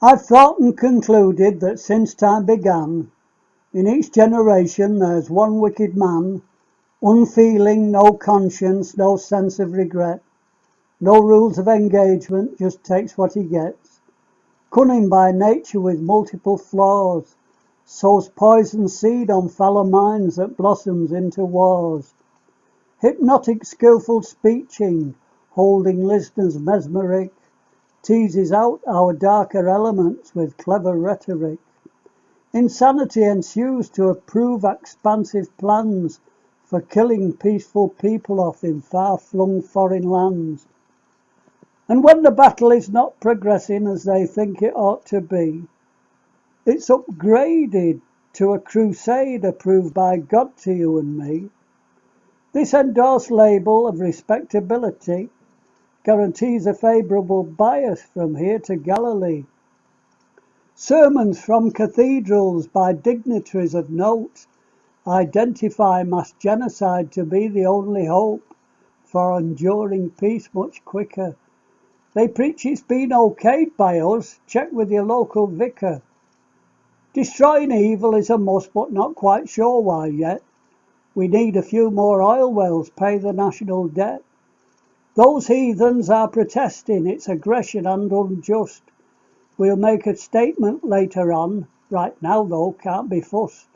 I've thought and concluded that since time began, in each generation there's one wicked man, unfeeling, no conscience, no sense of regret, no rules of engagement, just takes what he gets. Cunning by nature with multiple flaws, sows poison seed on fallow minds that blossoms into wars. Hypnotic skillful speeching, holding listeners mesmeric, teases out our darker elements with clever rhetoric. Insanity ensues to approve expansive plans for killing peaceful people off in far-flung foreign lands. And when the battle is not progressing as they think it ought to be, it's upgraded to a crusade approved by God to you and me. This endorsed label of respectability guarantees a favourable bias from here to Galilee. Sermons from cathedrals by dignitaries of note identify mass genocide to be the only hope for enduring peace much quicker. They preach it's been okayed by us, check with your local vicar. Destroying evil is a must, but not quite sure why yet. We need a few more oil wells, pay the national debt. Those heathens are protesting, it's aggression and unjust. We'll make a statement later on, right now though, can't be fussed.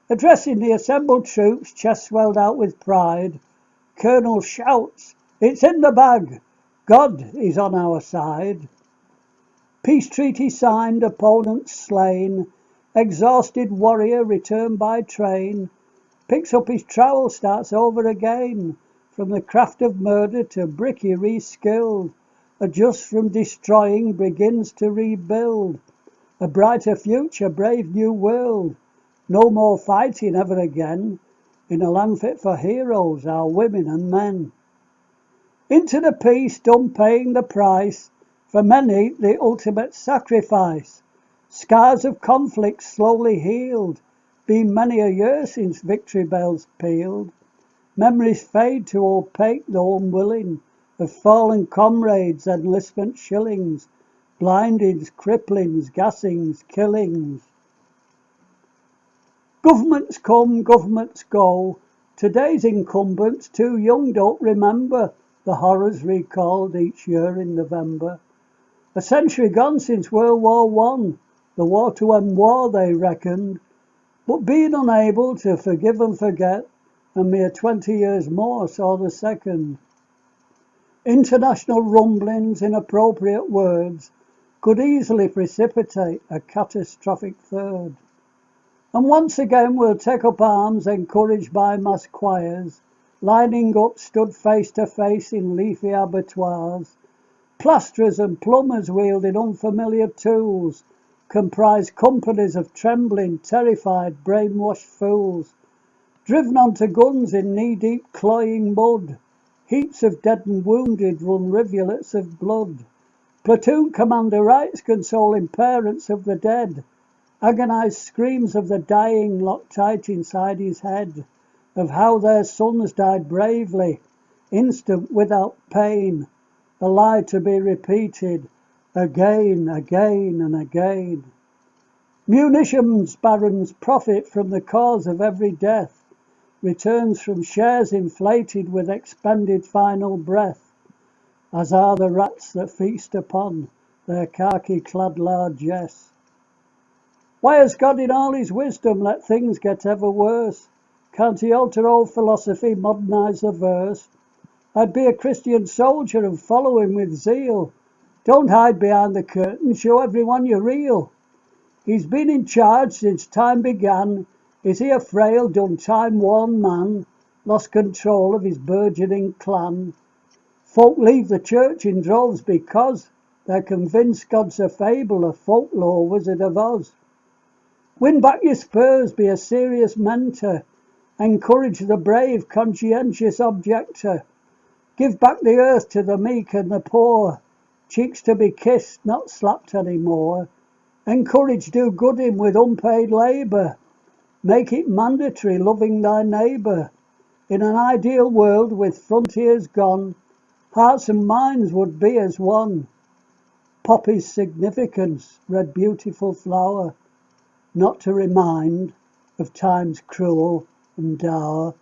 Addressing the assembled troops, chest swelled out with pride, Colonel shouts, it's in the bag, God is on our side. Peace treaty signed, opponents slain, exhausted warrior returned by train, picks up his trowel, starts over again, from the craft of murder to bricky reskilled, adjusts from destroying, begins to rebuild, a brighter future, brave new world, no more fighting ever again, in a land fit for heroes, our women and men. Into the peace, done paying the price, for many the ultimate sacrifice, scars of conflict slowly healed, been many a year since victory bells pealed, memories fade to opaque though unwilling, of fallen comrades, enlistment shillings, blindings, cripplings, gassings, killings. Governments come, governments go, today's incumbents too young don't remember the horrors recalled each year in November. A century gone since World War One, the war to end war they reckoned, but being unable to forgive and forget, a mere 20 years more saw the second. International rumblings, inappropriate words, could easily precipitate a catastrophic third. And once again we'll take up arms, encouraged by mass choirs, lining up stood face to face in leafy abattoirs. Plasterers and plumbers wielding unfamiliar tools comprise companies of trembling, terrified, brainwashed fools, driven onto guns in knee-deep cloying mud. Heaps of dead and wounded run rivulets of blood. Platoon commander writes consoling parents of the dead. Agonized screams of the dying locked tight inside his head, of how their sons died bravely, instant without pain, a lie to be repeated again, again and again. Munitions barons profit from the cause of every death, returns from shares inflated with expended final breath, as are the rats that feast upon their khaki-clad largesse. Why has God in all his wisdom let things get ever worse? Can't he alter old philosophy, modernise the verse? I'd be a Christian soldier and follow him with zeal. Don't hide behind the curtain, show everyone you're real. He's been in charge since time began. Is he a frail, done time-worn man, lost control of his burgeoning clan? Folk leave the church in droves because they're convinced God's a fable, a folklore Wizard of Oz. Win back your spurs, be a serious mentor, encourage the brave, conscientious objector. Give back the earth to the meek and the poor, cheeks to be kissed, not slapped anymore. Encourage do-gooding with unpaid labour. Make it mandatory, loving thy neighbour. In an ideal world with frontiers gone, hearts and minds would be as one. Poppy's significance, red beautiful flower, not to remind of time's cruel and dour